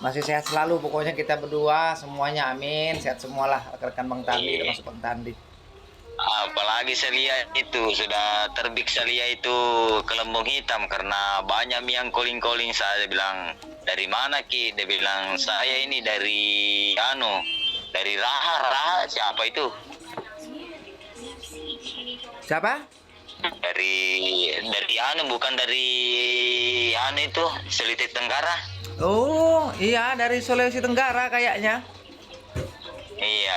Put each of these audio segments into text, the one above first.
Masih sehat selalu pokoknya kita berdua semuanya, amin. Sehat semualah rekan-rekan Bang Tandi, Iya. termasuk Bang Tandi. Apalagi saya lihat itu sudah terbit, saya lihat itu kelembung hitam karena banyak yang calling-calling. Saya bilang, dari mana Ki? Dia bilang, saya ini dari dari Raha. Raha siapa itu? Siapa? Dari bukan dari itu Seliti Tenggara. Oh iya, dari Sulawesi Tenggara kayaknya. Iya,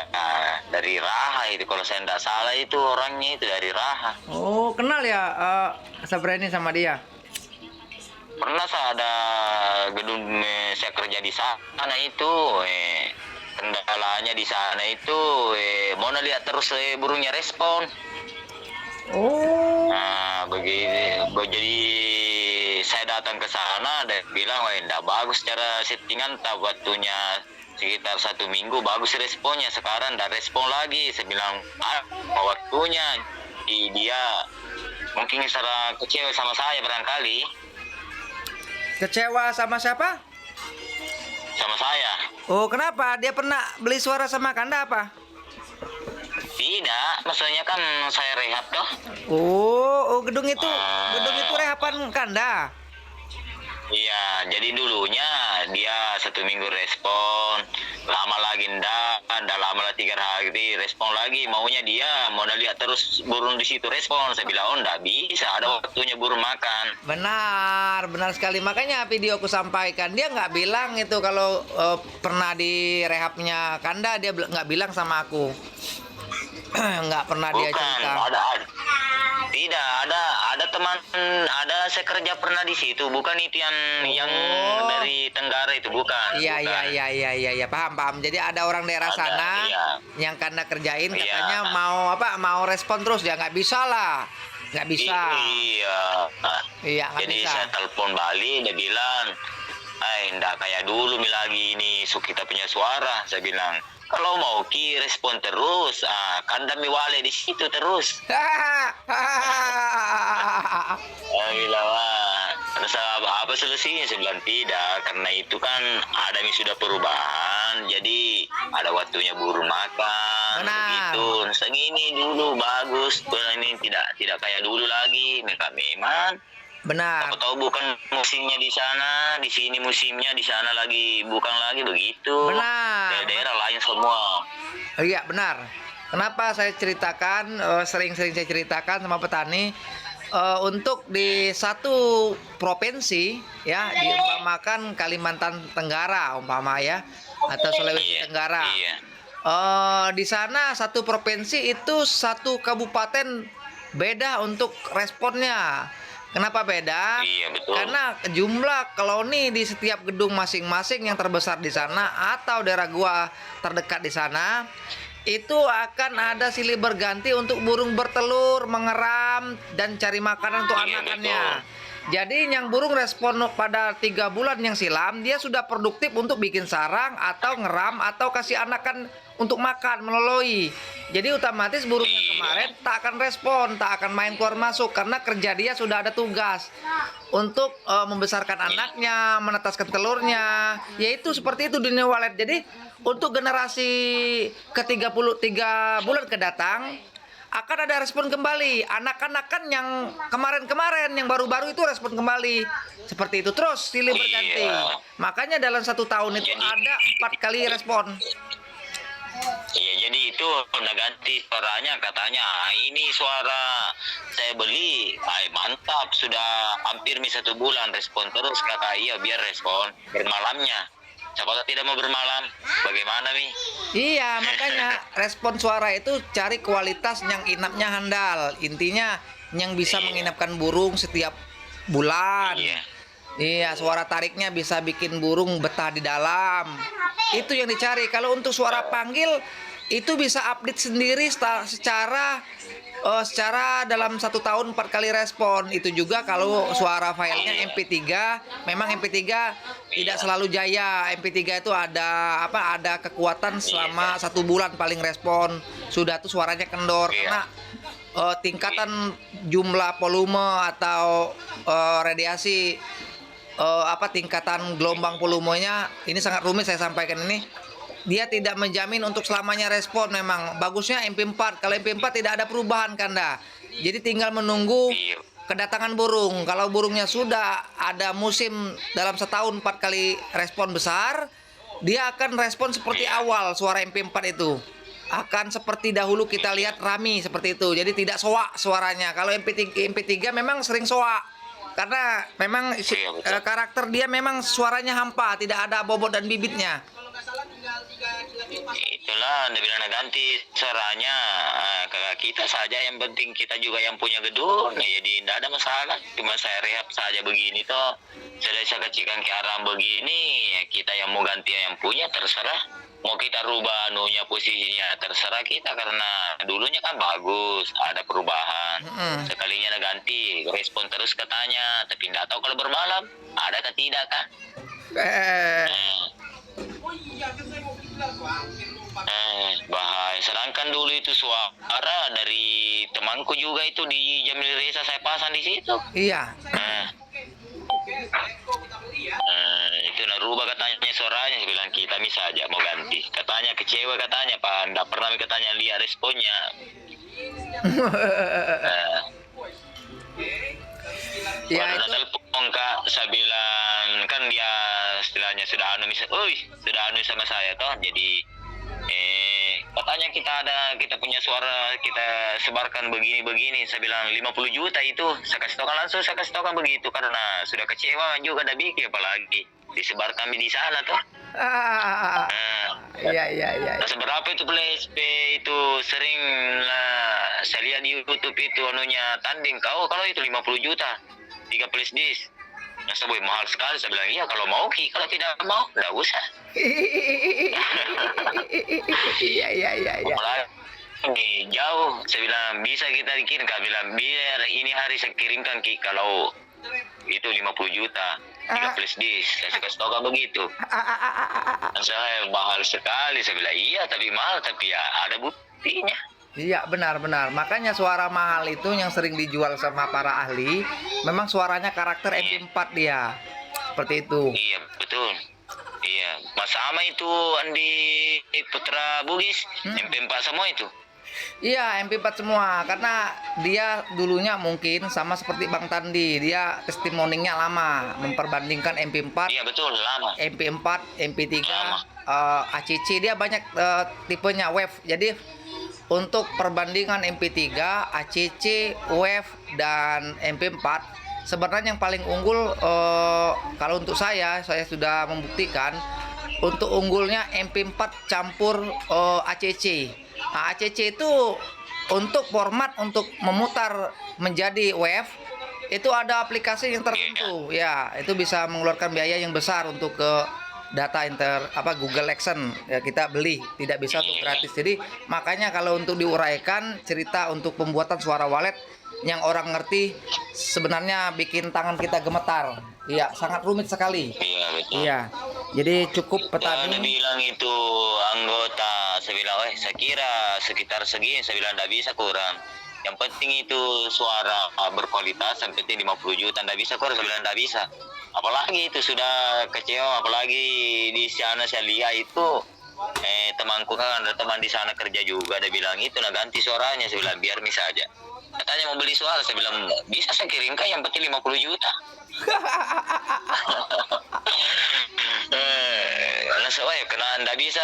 dari Raha itu kalau saya tidak salah, itu orangnya itu dari Raha. Oh, kenal ya Sabreni sama dia? Pernah saya ada gedung, saya kerja di sana itu, kendalanya di sana itu, mau lihat terus burungnya respon. Oh. Nah, jadi saya datang ke sana dan bilang, wah enggak bagus cara settingan, tak waktunya sekitar 1 minggu bagus responnya, sekarang enggak respon lagi. Saya bilang, apa waktunya? Dia mungkin salah kecewa sama saya barangkali. Kecewa sama siapa? Sama saya. Oh, kenapa? Dia pernah beli suara sama Kanda apa? Tidak, maksudnya kan saya rehab toh. Oh, gedung itu rehapan Kanda. Iya, jadi dulunya dia 1 minggu respon, lama lagi ndak lama lah 3 hari respon lagi. Maunya dia mau lihat terus burung di situ respon. Saya bilang, oh ndak bisa, ada waktunya burung makan. Benar sekali. Makanya video aku sampaikan, dia nggak bilang itu kalau pernah di rehabnya Kanda, dia nggak bilang sama aku. Nggak pernah dia Bukan, cerita. tidak ada teman, ada saya kerja pernah di situ, bukan itu yang dari Tenggara itu, bukan. Iya, bukan. iya, paham. Jadi ada orang daerah Ada, sana iya. yang Kanda kerjain, Iya. katanya mau respon terus, ya nggak bisa lah, nggak bisa. Iya. Iya, nggak Jadi bisa. saya telepon Bali, dia bilang, enggak kayak dulu lagi ini kita punya suara. Saya bilang, kalau mau Ki respon terus, kan dami wale di situ terus. Saya bilang, terus apa solusinya? Saya bilang tidak, karena itu kan ada yang sudah perubahan, jadi ada waktunya burung makan. Benar. Begitu. Segini dulu bagus, ini tidak kayak dulu lagi. Mereka memang. Benar. Aku tahu bukan musimnya di sana, di sini musimnya, di sana lagi bukan lagi begitu. Benar. Daerah lain semua. Iya, benar. Kenapa saya ceritakan, sering-sering saya ceritakan sama petani, untuk di satu provinsi ya, diumpamakan Kalimantan Tenggara umpama ya, atau Sulawesi Tenggara. Iya. Di sana satu provinsi itu satu kabupaten beda untuk responnya. Kenapa beda? Iya, betul. Karena jumlah koloni di setiap gedung masing-masing yang terbesar di sana atau daerah gua terdekat di sana, itu akan ada silih berganti untuk burung bertelur, mengeram, dan cari makanan untuk Iya, anakannya. betul. Jadi yang burung respon pada 3 bulan yang silam, dia sudah produktif untuk bikin sarang atau ngeram atau kasih anakan untuk makan, meloloi. Jadi otomatis burung yang kemarin tak akan respon, tak akan main keluar masuk, karena kerja dia sudah ada tugas untuk membesarkan anaknya, menetaskan telurnya. Yaitu seperti itu dunia walet. Jadi untuk generasi ke-33 bulan ke datang akan ada respon kembali. Anak-anakan yang kemarin-kemarin, yang baru-baru itu respon kembali. Seperti itu terus silih berganti. Makanya dalam 1 tahun itu ada 4 kali respon. Iya, jadi itu udah ganti suaranya, katanya ini suara saya beli, mantap, sudah hampir 1 bulan respon terus. Kata iya, biar respon bermalamnya. Siapa tahu tidak mau bermalam, bagaimana nih? Iya, makanya respon suara itu cari kualitas yang inapnya handal. Intinya yang bisa menginapkan burung setiap bulan. Iya, suara tariknya bisa bikin burung betah di dalam. Itu yang dicari. Kalau untuk suara panggil itu bisa update sendiri secara dalam 1 tahun 4 kali respon. Itu juga kalau suara filenya MP3, memang MP3 tidak selalu jaya. MP3 itu ada kekuatan selama 1 bulan paling respon. Sudah tuh suaranya kendor karena tingkatan jumlah volume atau radiasi tingkatan gelombang volumenya ini sangat rumit saya sampaikan ini. Dia tidak menjamin untuk selamanya respon memang. Bagusnya MP4. Kalau MP4 tidak ada perubahan Kanda. Jadi tinggal menunggu Iya. kedatangan burung. Kalau burungnya sudah ada musim dalam setahun 4 kali respon besar, dia akan respon seperti awal suara MP4 itu. Akan seperti dahulu kita lihat Rami seperti itu. Jadi tidak soak suaranya. Kalau MP3 memang sering soak. Karena memang karakter dia memang suaranya hampa, tidak ada bobot dan bibitnya. Itulah Anda bilang ganti suaranya ke kita saja, yang penting kita juga yang punya gedung ya, jadi tidak ada masalah, cuma saya rehab saja begini toh, saya kecikan ke arah begini ya, kita yang mau ganti yang punya terserah, mau kita rubah anunya posisinya terserah kita, karena dulunya kan bagus ada perubahan. Sekalinya ada ganti respon terus katanya, tapi tidak tahu kalau bermalam ada atau tidak kan. Bahaya. Sedangkan dulu itu suara dari temanku juga itu di Jamil Reza saya pasang di situ. Iya. Itu nah rubah katanya suaranya, saya bilang kita bisa aja mau ganti. Katanya kecewa katanya Pak, enggak pernah katanya lihat responnya. Ya Pada itu. telepon Kak, saya bilang kan dia istilahnya sudah sudah sama saya toh, jadi katanya kita punya suara kita sebarkan begini, saya bilang 50 juta itu, saya kasih tahu begitu, karena sudah kecewa juga ada bikin apalagi disebarkan di sana toh. Iya. Seberapa itu PSP itu sering lah saya lihat di YouTube itu anunya tanding kalau itu 50 juta 3 flash disk. Nah, saya mahal sekali, saya bilang iya kalau mau kalau tidak mau enggak usah. Iya. Apalagi jauh, saya bilang bisa kita bikin, Kak bilang biar ini hari saya kirimkan Ki, kalau itu 50 juta 3 flash disk, saya kasih tahu Kak begitu. Dan saya mahal sekali, saya bilang iya tapi mahal, tapi ya ada buktinya. Iya, benar. Makanya suara mahal itu yang sering dijual sama para ahli, memang suaranya karakter MP4 dia. Seperti itu. Iya, betul. Iya, Mas sama itu Andi Putra Bugis, MP4 semua itu. Iya, MP4 semua. Karena dia dulunya mungkin sama seperti Bang Tandi, dia testimoninya lama memperbandingkan MP4. Iya, betul, lama. MP4, MP3, ACC, dia banyak tipenya wave. Jadi untuk perbandingan MP3, ACC, wave, dan MP4, sebenarnya yang paling unggul kalau untuk saya sudah membuktikan untuk unggulnya MP4 campur ACC. Nah, ACC itu untuk format untuk memutar menjadi wave itu ada aplikasi yang tertentu ya, itu bisa mengeluarkan biaya yang besar untuk ke data Google Action ya, kita beli, tidak bisa untuk gratis. Jadi makanya kalau untuk diuraikan cerita untuk pembuatan suara wallet yang orang ngerti sebenarnya bikin tangan kita gemetar. Iya, sangat rumit sekali. Iya, betul. Iya. Jadi cukup Dia petani. bilang itu anggota, saya bilang, saya kira sekitar segini, saya bilang tidak bisa kurang. Yang penting itu suara berkualitas, yang penting 50 juta, tidak bisa kurang, saya bilang tidak bisa. Apalagi itu sudah kecewa, apalagi di sana saya lihat itu temanku kan ada teman di sana kerja juga, dia bilang itu nah ganti suaranya, saya bilang biar bisa aja. Katanya mau beli suara, saya bilang bisa saya kirimkan, yang penting 50 juta. Nah, saya kena anda bisa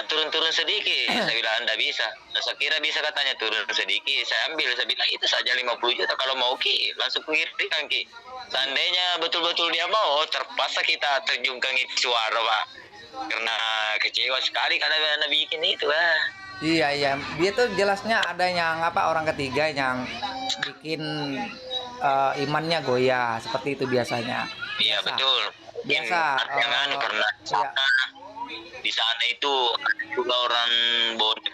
turun sedikit, saya bilang anda bisa. Nah, saya kira bisa katanya turun sedikit, saya ambil, saya bilang itu saja 50 juta, kalau mau Ki langsung kirimkan Ki. Seandainya betul-betul dia mau, terpaksa kita terjunkan itu suara Pak, karena kecewa sekali karena anda bikin itu Iya, dia tuh jelasnya ada yang orang ketiga yang bikin imannya goyah, seperti itu biasanya. Iya betul. Biasa. Yang pernah di sana itu juga orang Boneh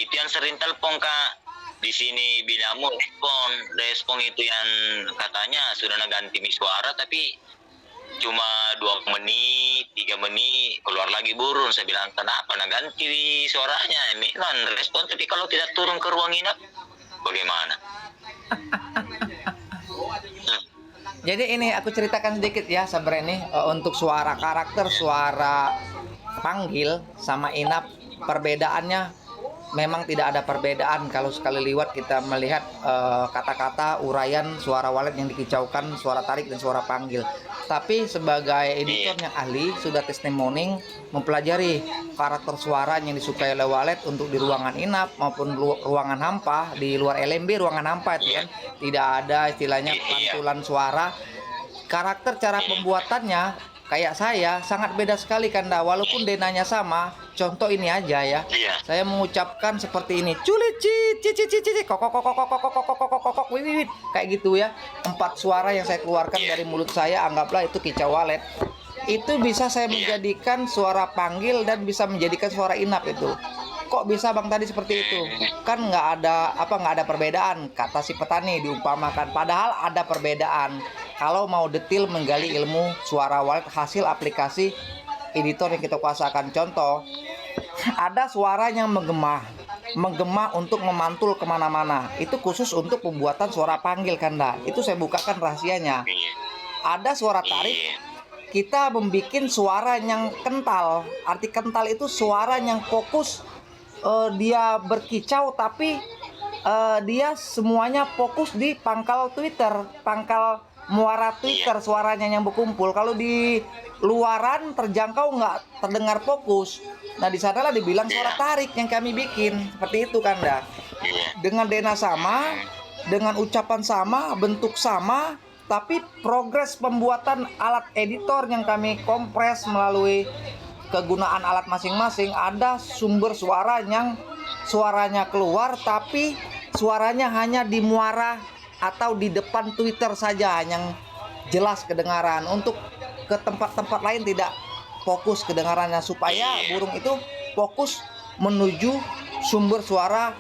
itu yang sering telepon Kak. Di sini bilamu respon itu yang katanya sudah ganti suara, tapi cuma 2 menit 3 menit keluar lagi burung. Saya bilang kenapa ganti suaranya, memang respon, tapi kalau tidak turun ke ruang inap bagaimana? Jadi ini aku ceritakan sedikit ya Sabre ini, untuk suara karakter suara panggil sama inap perbedaannya memang tidak ada perbedaan kalau sekali liwat kita melihat kata-kata uraian suara walet yang dikicaukan, suara tarik dan suara panggil. Tapi sebagai editor yang ahli sudah testimoni mempelajari karakter suara yang disukai oleh walet untuk di ruangan inap maupun ruangan hampa, di luar LMB ruangan hampa itu kan tidak ada istilahnya pantulan suara. Karakter cara pembuatannya kayak saya sangat beda sekali Kanda, walaupun denanya sama. Contoh ini aja ya, saya mengucapkan seperti ini, culit cici kokok kokok kokok kokok kokok kokok wiwit kayak gitu ya. 4 suara yang saya keluarkan dari mulut saya, anggaplah itu kicau walet, itu bisa saya menjadikan suara panggil dan bisa menjadikan suara inap. Itu kok bisa bang tadi seperti itu? Kan nggak ada perbedaan, kata si petani diumpamakan, padahal ada perbedaan. Kalau mau detail menggali ilmu suara walet hasil aplikasi editor yang kita kuasakan, contoh ada suara yang menggema untuk memantul kemana-mana, itu khusus untuk pembuatan suara panggil Kanda. Itu saya bukakan rahasianya. Ada suara tarik, kita membuat suara yang kental. Arti kental itu suara yang fokus, dia berkicau tapi dia semuanya fokus di pangkal Twitter, pangkal muara Twitter, suaranya yang berkumpul. Kalau di luaran terjangkau nggak terdengar fokus. Nah di sanalah dibilang suara tarik yang kami bikin seperti itu Kanda. Dengan dena sama, dengan ucapan sama, bentuk sama, tapi progres pembuatan alat editor yang kami kompres melalui kegunaan alat masing-masing. Ada sumber suara yang suaranya keluar tapi suaranya hanya di muara atau di depan Twitter saja yang jelas kedengaran. Untuk ke tempat-tempat lain tidak fokus kedengarannya, supaya burung itu fokus menuju sumber suara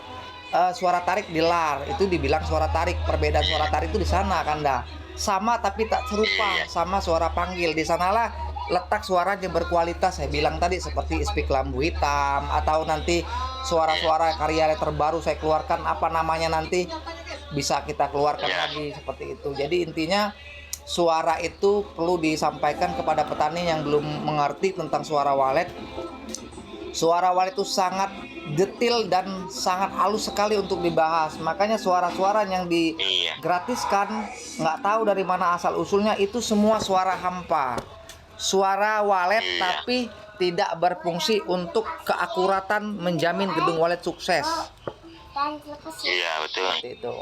suara tarik di lar. Itu dibilang suara tarik. Perbedaan suara tarik itu di sana Kanda. Sama tapi tak serupa sama suara panggil. Di sanalah letak suara yang berkualitas. Saya bilang tadi seperti speak lambu hitam, atau nanti suara-suara karya terbaru saya keluarkan, apa namanya nanti bisa kita keluarkan lagi seperti itu. Jadi intinya suara itu perlu disampaikan kepada petani yang belum mengerti tentang suara walet. Suara walet itu sangat detail dan sangat halus sekali untuk dibahas. Makanya suara-suara yang digratiskan nggak tahu dari mana asal usulnya, itu semua suara hampa, suara walet tapi tidak berfungsi untuk keakuratan menjamin gedung walet sukses. Iya betul. Seperti itu.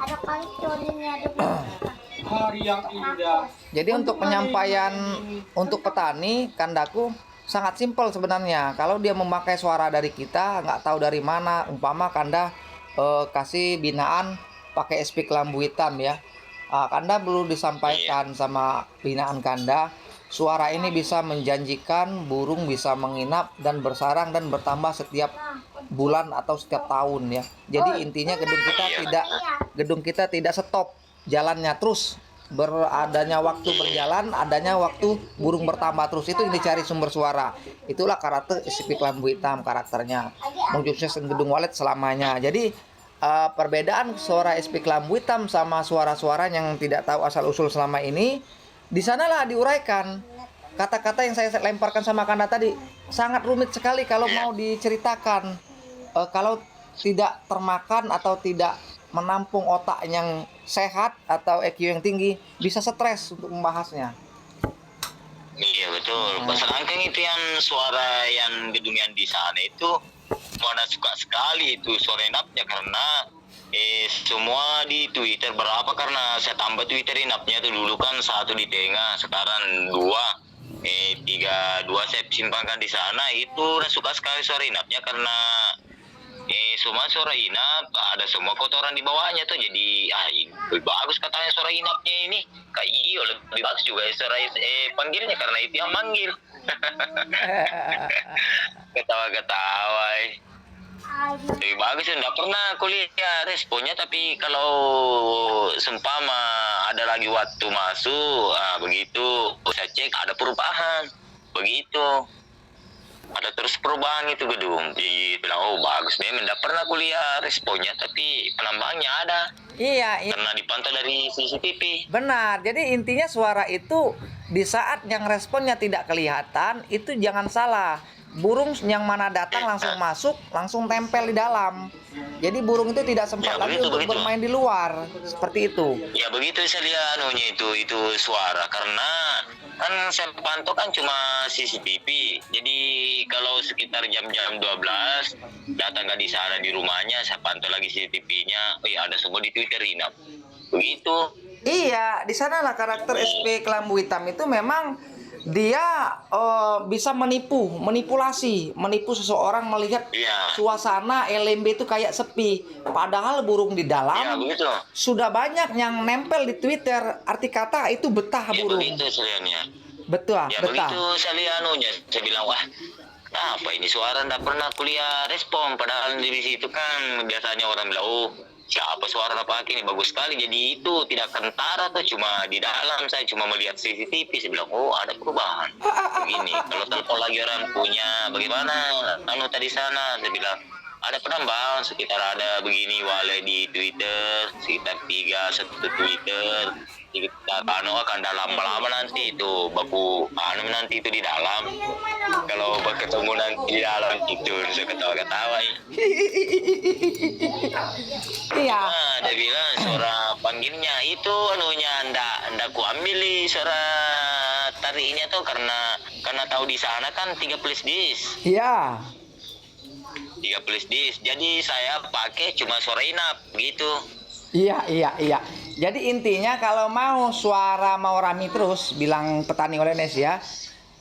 Ada kali colinya Hari yang indah. Jadi untuk penyampaian untuk petani Kandaku sangat simpel sebenarnya. Kalau dia memakai suara dari kita nggak tahu dari mana, umpama Kanda kasih binaan pakai speak lambu hitam ya, Kanda perlu disampaikan sama binaan Kanda, suara ini bisa menjanjikan burung bisa menginap dan bersarang dan bertambah setiap bulan atau setiap tahun ya. Jadi intinya gedung kita tidak stop jalannya, terus beradanya waktu berjalan, adanya waktu burung bertambah terus. Itu yang dicari sumber suara. Itulah karakter speak lambu hitam, karakternya menjukses gedung walet selamanya. Jadi perbedaan suara speak lambu hitam sama suara-suara yang tidak tahu asal usul selama ini, di sanalah diuraikan. Kata-kata yang saya lemparkan sama Kanda tadi sangat rumit sekali kalau mau diceritakan. Kalau tidak termakan atau tidak menampung otak yang sehat atau EQ yang tinggi, bisa stres untuk membahasnya. Iya betul. Sedangkan itu yang suara yang gedung yang di sana itu mana suka sekali itu suara inapnya, karena semua di Twitter berapa, karena saya tambah Twitter inapnya itu dulu kan 1 di tengah, sekarang 2, 3, 2 saya simpankan di sana. Itu suka sekali suara inapnya karena semua suara inap ada semua kotoran di bawahnya tuh, jadi lebih bagus katanya suara inapnya ini. Kayak iyo lebih bagus juga suara panggilnya karena itu yang manggil. Ketawa-ketawa. Lebih bagus, enggak pernah kuliah responnya, tapi kalau seumpama ada lagi waktu masuk, begitu saya cek ada perubahan begitu. ada terus perubahan itu gedung. Dibilang oh bagus, memang tidak pernah kuliah responnya, tapi penambangnya ada Iya, karena dipantau dari CCTV. benar. Jadi intinya suara itu di saat yang responnya tidak kelihatan, itu jangan salah. Burung yang mana datang langsung masuk, langsung tempel di dalam. Jadi burung itu tidak sempat Ya, lagi begitu, untuk begitu. bermain di luar. Seperti itu. Ya begitu saya lihat anunya itu suara, karena kan saya pantau kan cuma CCTV. Jadi kalau sekitar jam-jam 12 datang nggak di sana di rumahnya, saya pantau lagi CCTV-nya. Oh ya ada semua di Twitter Inap. Begitu. Iya, di sanalah karakter SP Kelambu Hitam itu memang dia bisa manipulasi, menipu seseorang melihat Iya. suasana LMB itu kayak sepi. Padahal burung di Ya dalam begitu. sudah banyak yang nempel di Twitter. Arti kata itu betah Ya burung. begitu seriannya. Betul, Ya betah. begitu saya lihat anunya. Saya bilang wah, apa ini suara nggak pernah kuliah respon. Padahal di situ kan biasanya orang bilang oh siapa suara apa ini bagus sekali. Jadi itu tidak kentara tuh, cuma di dalam saya cuma melihat CCTV. Saya bilang oh ada perubahan. Begini kalau telepon lagi orang punya bagaimana anu tadi sana, saya bilang ada penambang sekitar ada begini wale di Twitter sekitar 1 Twitter kita anu akan dalam lama nanti itu baku anu nanti itu di dalam kalau ketemu nanti di dalam itu saya ketawa-ketawa ya. Iya. Nah, dia bilang suara panggilnya itu anunya ndak ku ambil suara tariknya tuh karena tahu di sana kan 3 plus disk. Iya. 3 plus disk. Jadi saya pakai cuma suara Inap gitu. Iya. Jadi intinya kalau mau suara mau rami terus, bilang petani Olenes ya,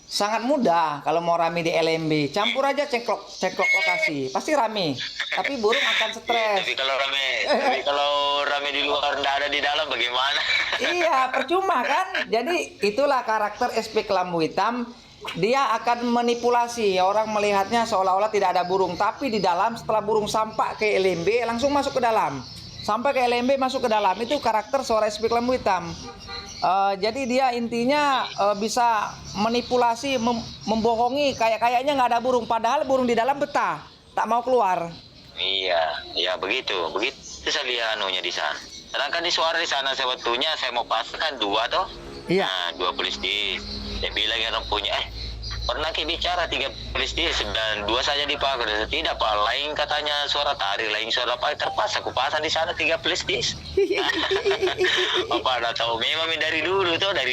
sangat mudah kalau mau rami di LMB. Campur aja ceklok lokasi, pasti rame. Tapi burung akan stres. Tapi kalau rame di luar ndak ada di dalam bagaimana? Iya, percuma kan? Jadi itulah karakter SP Kelambu Hitam. Dia akan manipulasi orang melihatnya seolah-olah tidak ada burung, tapi di dalam setelah burung sampai ke LMB langsung masuk ke dalam. Sampai ke LMB masuk ke dalam, itu karakter suara SP Kelambu Hitam. Jadi dia intinya bisa manipulasi, membohongi kayaknya nggak ada burung, padahal burung di dalam betah, tak mau keluar. Iya, begitu saya lihat anunya di sana. Sedangkan di suara di sana sebetulnya saya mau pasang 2 toh. Iya. Nah, 2 plus D. Saya bilang yang punya pernah bicara 3 plus D dan 2 saja dipakai. Tidak Pak, lain katanya suara tarik, lain suara apa terpaksa aku pasang di sana 3 plus D. Apa ada tahu memang dari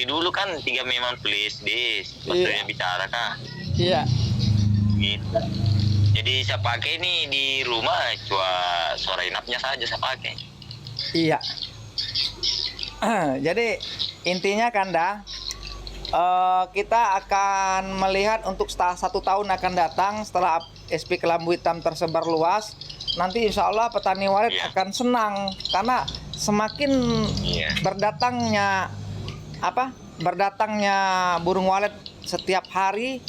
dulu kan 3 memang plus D. Maksudnya bicara kan. Iya. Gitu. Jadi saya pakai nih di rumah cuma suara Inapnya saja saya pakai. Iya. Jadi intinya Kanda, kita akan melihat untuk setelah 1 tahun akan datang setelah SP Kelambu Hitam tersebar luas. Nanti insya Allah petani walet akan senang karena semakin berdatangnya burung walet setiap hari,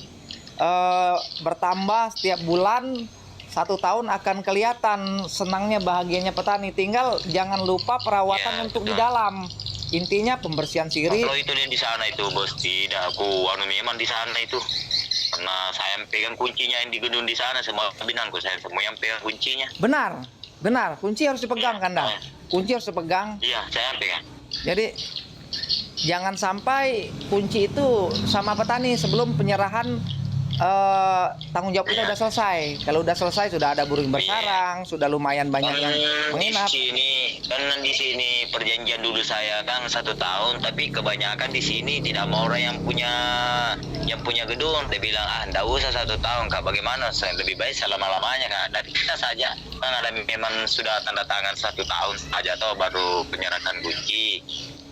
bertambah setiap bulan. 1 tahun akan kelihatan senangnya bahagianya petani. Tinggal jangan lupa perawatan untuk di dalam. Intinya pembersihan sirip. Kalau itu di sana itu bos, tidak aku memang di sana itu karena saya yang pegang kuncinya yang di gedung di sana semua binangku saya semua yang pegang kuncinya. Benar, kunci harus dipegang Kanda. Kunci harus dipegang. Iya, saya yang pegang. Jadi jangan sampai kunci itu sama petani sebelum penyerahan tanggung jawab kita udah selesai. Kalau udah selesai sudah ada burung bersarang, sudah lumayan banyak yang menginap. Di sini perjanjian dulu saya kan 1 tahun, tapi kebanyakan di sini tidak mau orang yang punya gedung. Dia bilang nggak usah 1 tahun kak, bagaimana? Saya lebih baik selama-lamanya kak. Dari kita saja kan ada memang sudah tanda tangan 1 tahun saja atau baru penyerahan kunci.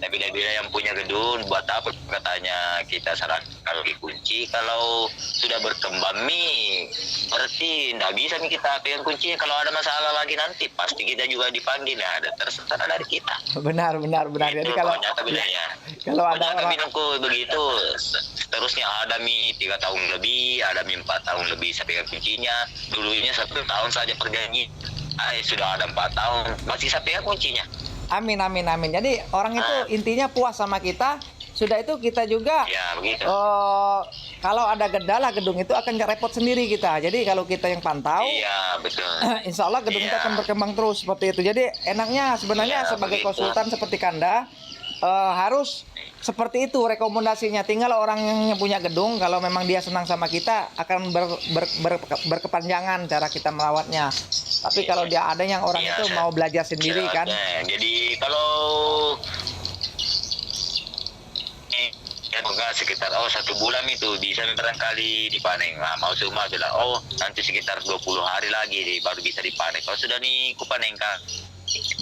Tapi dia bilang yang punya gedung buat apa katanya kita saran kalau dikunci kalau sudah berkembang nih berarti nggak bisa nih kita pegang kuncinya kalau ada masalah lagi nanti pasti kita juga dipanggil ya ada terserah dari kita. Benar. Jadi kalau ada orang bilangku begitu seterusnya ada 3 tahun lebih, ada 4 tahun lebih saya pegang kuncinya. Dulunya 1 tahun saja perjanjian. Sudah ada 4 tahun masih saya pegang kuncinya. Amin. Jadi orang itu intinya puas sama kita, Sudah itu kita juga Ya begitu. kalau ada kendala gedung itu akan repot sendiri kita. Jadi kalau kita yang pantau, Iya betul. insya Allah gedung itu Iya. akan berkembang terus seperti itu. Jadi enaknya sebenarnya Iya, sebagai begitu. konsultan seperti Kanda harus seperti itu rekomendasinya. Tinggal orang yang punya gedung, kalau memang dia senang sama kita akan berkepanjangan cara kita melawatnya. Tapi kalau dia ada yang orang Iya, itu mau belajar sendiri kan, Jadi kalau ya enggak sekitar 1 bulan itu bisa barangkali dipanen. Nah, mau semua bilang nanti sekitar 20 hari lagi baru bisa dipanen. Kalau sudah nih kupanen kan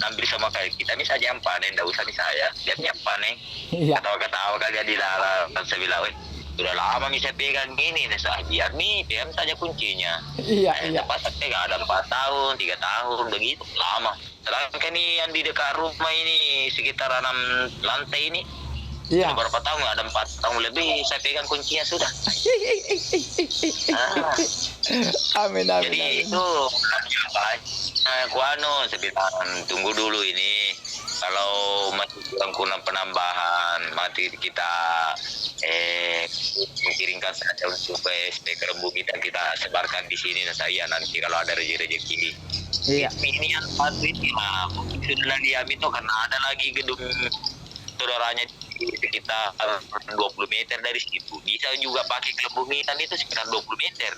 ambil sama kayak kita nih saja yang panen, enggak usah nih saya. Dia yang panen. iya, Ketawa-ketawa kagak di dalam. Saya bilang, sudah lama nih saya pegang gini, biar nih pegang saja kuncinya. iya, iya, Pas pegang ada 4 tahun, 3 tahun, begitu lama. Sedangkan nih yang di dekat rumah ini sekitar 6 lantai ini, iya. berapa tahun? Ada 4 tahun lebih saya pegang kuncinya sudah. Amin, amin, Jadi amin. itu saya bilang tunggu dulu ini. Kalau masih kurang penambahan, mati kita mengirimkan saja untuk SP Kerembu kita sebarkan di sini dan saya nanti kalau ada rezeki. Iya. Ini yang satu ini lah, mungkin sudah diam itu karena ada lagi gedung saudaranya kita 20 meter dari situ. Bisa juga pakai kelembungitan itu sekitar 20 meter.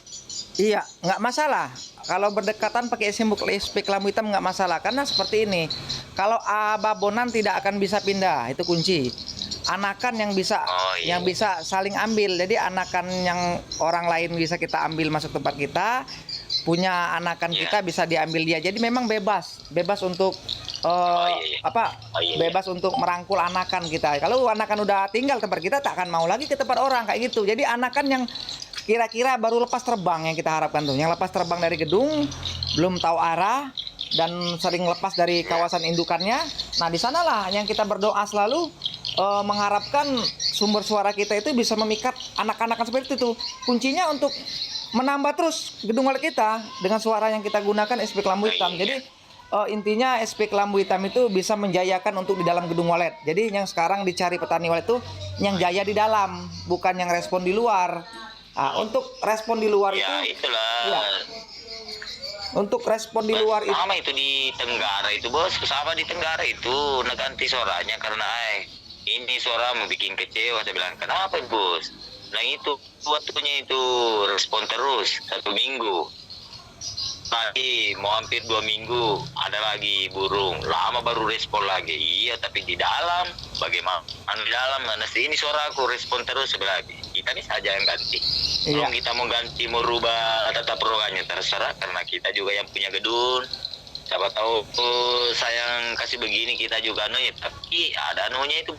Iya, nggak masalah. Kalau berdekatan pakai SP kelambu hitam nggak masalah. Karena seperti ini, kalau babonan tidak akan bisa pindah, itu kunci. Anakan yang bisa, iya. yang bisa saling ambil. Jadi anakan yang orang lain bisa kita ambil masuk tempat kita, punya anakan Iya. kita bisa diambil dia. Jadi memang bebas untuk iya. Iya. bebas untuk merangkul anakan kita. Kalau anakan udah tinggal tempat kita, tak akan mau lagi ke tempat orang kayak gitu. Jadi anakan yang kira-kira baru lepas terbang yang kita harapkan tuh, yang lepas terbang dari gedung, belum tahu arah dan sering lepas dari kawasan indukannya. Nah, di sanalah yang kita berdoa selalu mengharapkan sumber suara kita itu bisa memikat anak-anak seperti itu. Kuncinya untuk menambah terus gedung walet kita dengan suara yang kita gunakan SP kelambu hitam. Jadi intinya SP kelambu hitam itu bisa menjayakan untuk di dalam gedung walet. Jadi yang sekarang dicari petani walet itu yang jaya di dalam, bukan yang respon di luar. Nah, untuk respon di luar Ya itu, itulah. ya, untuk respon di luar itu, Sama itu di Tenggara itu bos, sama di Tenggara itu ganti suaranya karena ini suara mau bikin kecewa. Saya bilang kenapa bos? Nah itu waktunya itu respon terus 1 minggu. Lagi mau hampir 2 minggu ada lagi burung lama baru respon lagi. Iya tapi di dalam bagaimana di dalam mana sih ini suara aku respon terus sebelah kita nih saja yang ganti. Iya. Kalau kita mau ganti mau rubah tata perorangannya terserah karena kita juga yang punya gedung. Siapa tahu sayang kasih begini kita juga ya tapi ada anunya itu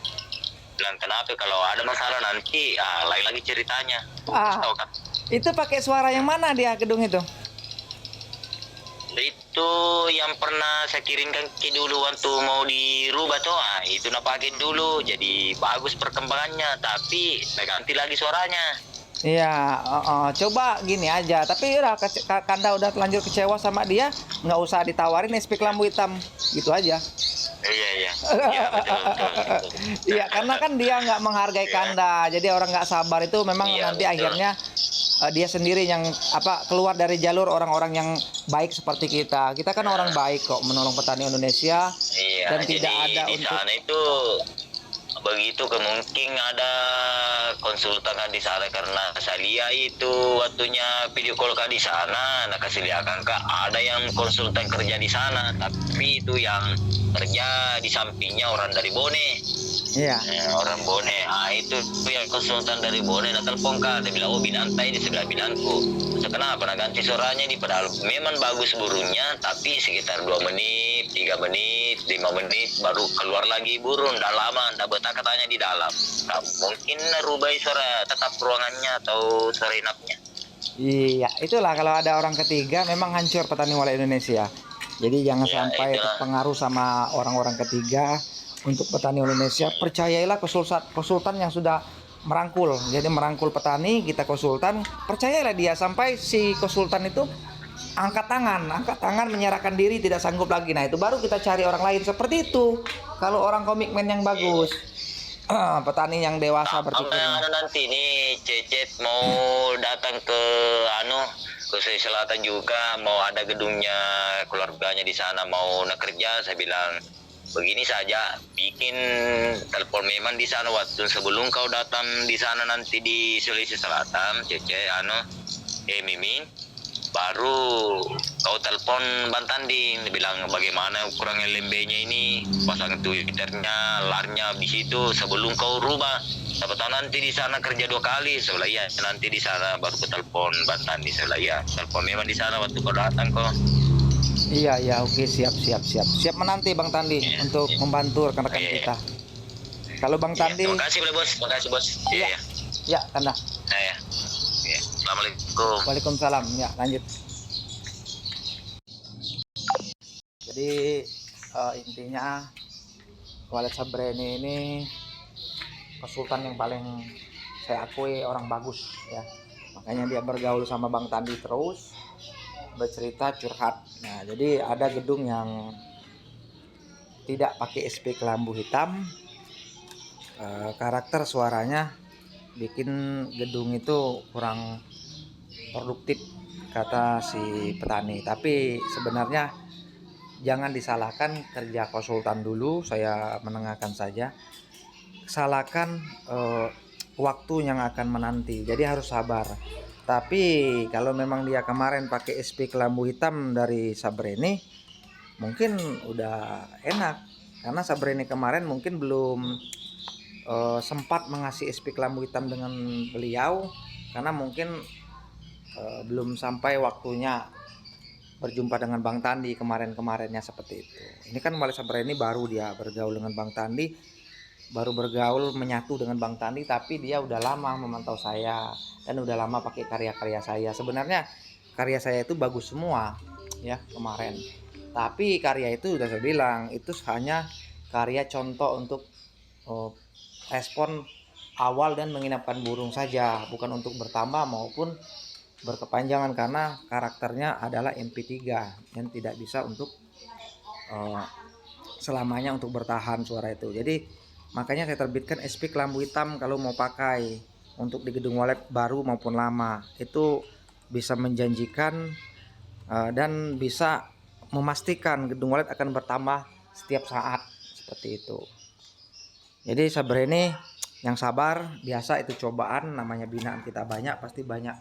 bilang kenapa kalau ada masalah nanti lain lagi ceritanya. Tahu kan? itu pakai suara yang mana dia gedung itu? Itu yang pernah saya kirimkan ke dulu waktu mau dirubah tuh, itu pakai dulu jadi bagus perkembangannya tapi ganti lagi suaranya. Iya, coba gini aja. Tapi udah Kanda udah lanjut kecewa sama dia, nggak usah ditawarin SP kelambu hitam, gitu aja. Iya iya betul. Iya, karena kan dia nggak menghargai Kanda, jadi orang nggak sabar itu memang Iya, nanti betul. akhirnya dia sendiri yang keluar dari jalur orang-orang yang baik seperti kita. Kita kan orang baik kok menolong petani Indonesia Iya, dan jadi tidak ada di untuk sana itu begitu kemungkinan ada konsultan di sana karena saya lihat itu waktunya video call di sana kasih lihat kak ada yang konsultan kerja di sana tapi itu yang kerja di sampingnya orang dari Bone. Iya. Orang Bone, itu yang konsultan dari Bone, telepon kak, dia bilang binantai di sebelah binanku. So, kenapa? Ganti suaranya di padahal memang bagus burungnya, tapi sekitar 2 menit, 3 menit, 5 menit baru keluar lagi burung. Dah lama, dah betah katanya di dalam. Nah, mungkin rubah suara tetap ruangannya atau suara inapnya. Iya, itulah kalau ada orang ketiga memang hancur petani walet Indonesia. Jadi jangan Ya, sampai itulah. terpengaruh sama orang-orang ketiga. Untuk petani Indonesia, percayailah konsultan yang sudah merangkul. Jadi merangkul petani, kita konsultan, percayalah dia sampai si konsultan itu angkat tangan menyerahkan diri, tidak sanggup lagi. Nah, itu baru kita cari orang lain seperti itu. Kalau orang komitmen yang bagus. petani yang dewasa Apa berpikirnya. anu nanti nih Cecet mau datang ke anu ke Sulawesi Selatan juga, mau ada gedungnya keluarganya di sana mau kerja. Saya bilang begini saja, bikin telepon memang di sana waktu sebelum kau datang di sana nanti di Sulawesi Selatan, Cece Mimin, baru kau telepon Bang Tanding, dia bilang bagaimana ukuran LMB-nya ini, pasang Twitternya, larnya di situ sebelum kau rubah. Siapa tahu nanti di sana kerja 2 kali. Sebelah iya, nanti di sana baru ke telepon Bang Tanding. Sebelah iya, telepon memang di sana waktu kau datang kok. Iya, iya, oke, siap, siap, siap. Siap menanti Bang Tandi Iya, untuk iya. membantu rekan-rekan Iya. kita. Kalau Bang Iya, Tandi, terima kasih boleh bos, terima kasih bos. Iya, iya. ya, Tanda. Iya. Iya. Assalamualaikum. Waalaikumsalam. Ya, lanjut. Jadi intinya Walid Sabreni ini konsultan yang paling saya akui orang bagus ya. Makanya dia bergaul sama Bang Tandi terus, bercerita curhat. Nah, jadi ada gedung yang tidak pakai SP kelambu hitam, karakter suaranya bikin gedung itu kurang produktif kata si petani. Tapi sebenarnya jangan disalahkan kerja konsultan dulu, saya menengahkan saja. Salahkan waktu yang akan menanti. Jadi harus sabar. Tapi kalau memang dia kemarin pakai SP kelambu hitam dari Sabreni, mungkin udah enak. Karena Sabreni kemarin mungkin belum sempat mengasih SP kelambu hitam dengan beliau, karena mungkin belum sampai waktunya berjumpa dengan Bang Tandi kemarinnya seperti itu. Ini kan Walid Sabreni baru dia bergaul dengan Bang Tandi, baru bergaul menyatu dengan Bang Tandi, tapi dia udah lama memantau saya dan udah lama pakai karya-karya saya. Sebenarnya karya saya itu bagus semua ya kemarin, tapi karya itu udah saya bilang itu hanya karya contoh untuk respon awal dan menginapkan burung saja, bukan untuk bertambah maupun berkepanjangan, karena karakternya adalah MP3 yang tidak bisa untuk selamanya untuk bertahan suara itu. Jadi makanya saya terbitkan SP kelambu hitam kalau mau pakai untuk di gedung Walid baru maupun lama, itu bisa menjanjikan dan bisa memastikan gedung Walid akan bertambah setiap saat seperti itu. Jadi Sabreni yang sabar, biasa itu cobaan, namanya binaan kita banyak, pasti banyak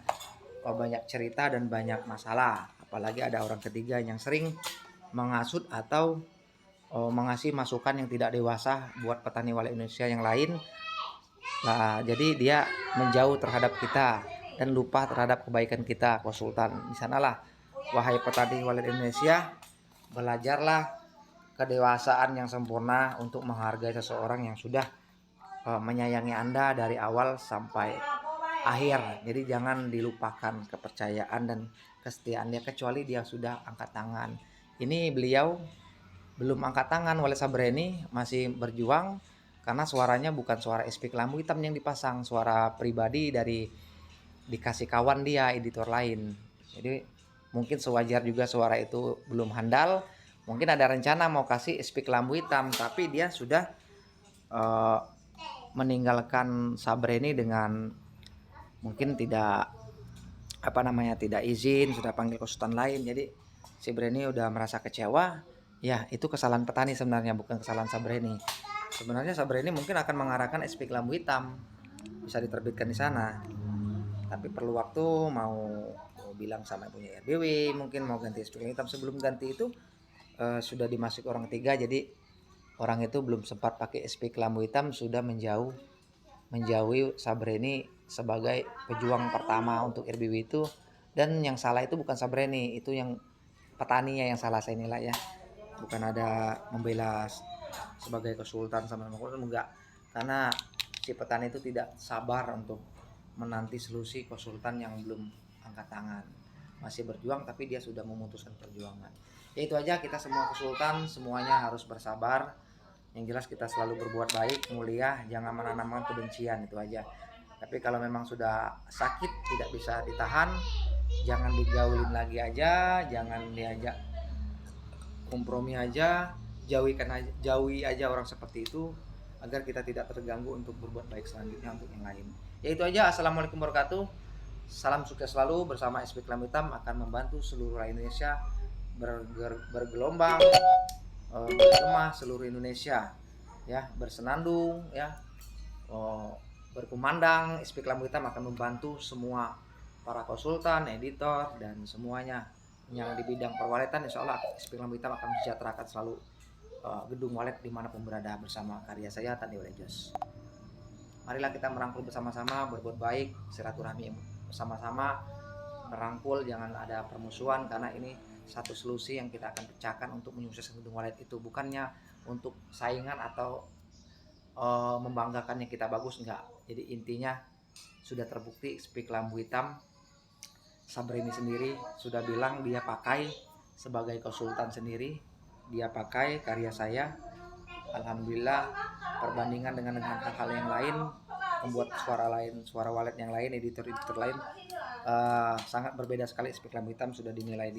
cerita dan banyak masalah. Apalagi ada orang ketiga yang sering menghasut atau mengasih masukan yang tidak dewasa buat petani Walid Indonesia yang lain. Nah, jadi dia menjauh terhadap kita dan lupa terhadap kebaikan kita konsultan. Di sanalah wahai petani Walid Indonesia, belajarlah kedewasaan yang sempurna untuk menghargai seseorang yang sudah menyayangi Anda dari awal sampai akhir. Jadi jangan dilupakan kepercayaan dan kesetiaan dia, kecuali dia sudah angkat tangan. Ini beliau belum angkat tangan, Walid Sabreni masih berjuang karena suaranya bukan suara SP kelambu hitam yang dipasang, suara pribadi dari dikasih kawan dia, editor lain. Jadi mungkin sewajar juga suara itu belum handal. Mungkin ada rencana mau kasih SP kelambu hitam, tapi dia sudah meninggalkan Sabreni dengan mungkin tidak tidak izin, sudah panggil konsultan lain. Jadi Sabreni udah merasa kecewa. Ya, itu kesalahan petani sebenarnya, bukan kesalahan Sabreni. Sebenarnya Sabreni mungkin akan mengarahkan SP kelambu hitam, bisa diterbitkan di sana. Tapi perlu waktu, mau bilang sama punya RBW, mungkin mau ganti SP kelambu hitam. Sebelum ganti itu sudah dimasuki orang ketiga, jadi orang itu belum sempat pakai SP kelambu hitam, sudah menjauhi Sabreni sebagai pejuang pertama untuk RBW itu. Dan yang salah itu bukan Sabreni, itu yang petaninya yang salah, saya nilai ya. Bukan ada membela sebagai konsultan sama enggak, karena si petani itu tidak sabar untuk menanti solusi konsultan yang belum angkat tangan, masih berjuang tapi dia sudah memutuskan perjuangan. Ya itu aja, kita semua konsultan semuanya harus bersabar. Yang jelas kita selalu berbuat baik, mulia, jangan menanamkan kebencian, itu aja. Tapi kalau memang sudah sakit tidak bisa ditahan, jangan digaulin lagi aja, jangan diajak kompromi aja, jauhi aja orang seperti itu. agar kita tidak terganggu untuk berbuat baik selanjutnya untuk yang lain. Ya itu aja. Assalamualaikum warahmatullahi wabarakatuh. Salam sukses selalu. Bersama SP Kelam Hitam akan membantu seluruh rakyat Indonesia bergelombang, bergema seluruh Indonesia, ya, bersenandung, ya, berkumandang. SP Kelam Hitam akan membantu semua para konsultan, editor, dan semuanya yang di bidang perwaletan. Insya Allah SP Kelam Hitam akan mensejahterakan selalu gedung walet dimanapun berada bersama karya saya Tadi Walet Jos. Marilah kita merangkul bersama-sama, berbuat baik, silaturahmi bersama-sama, merangkul, jangan ada permusuhan, karena ini satu solusi yang kita akan pecahkan untuk menyukseskan gedung walet itu. Bukannya untuk saingan atau membanggakan yang kita bagus, enggak. Jadi intinya sudah terbukti SP Kelambu Hitam Sabrini sendiri sudah bilang dia pakai sebagai konsultan sendiri, dia pakai karya saya. Alhamdulillah, perbandingan dengan hal-hal yang lain, membuat suara walet yang lain, editor-editor lain, sangat berbeda sekali. SP Kelambu Hitam sudah dinilai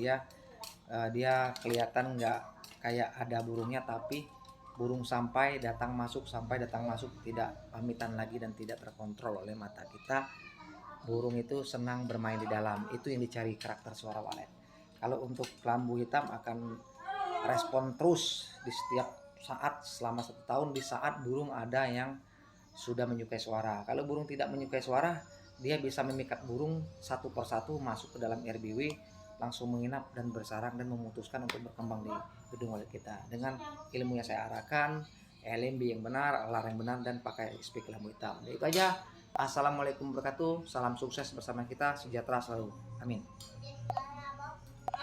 dia kelihatan nggak kayak ada burungnya, tapi burung sampai datang masuk, tidak pamitan lagi dan tidak terkontrol oleh mata kita. Burung itu senang bermain di dalam, itu yang dicari karakter suara walet. Kalau untuk Kelambu Hitam akan respon terus di setiap saat selama 1 tahun, di saat burung ada yang sudah menyukai suara. Kalau burung tidak menyukai suara, dia bisa memikat burung satu persatu masuk ke dalam RBW, langsung menginap dan bersarang dan memutuskan untuk berkembang di gedung walet kita dengan ilmu yang saya arahkan, LMB yang benar, alarm yang benar, dan pakai SP Kelambu Hitam. Itu aja. Assalamualaikum warahmatullahi wabarakatuh. Salam sukses bersama kita, sejahtera selalu. Amin.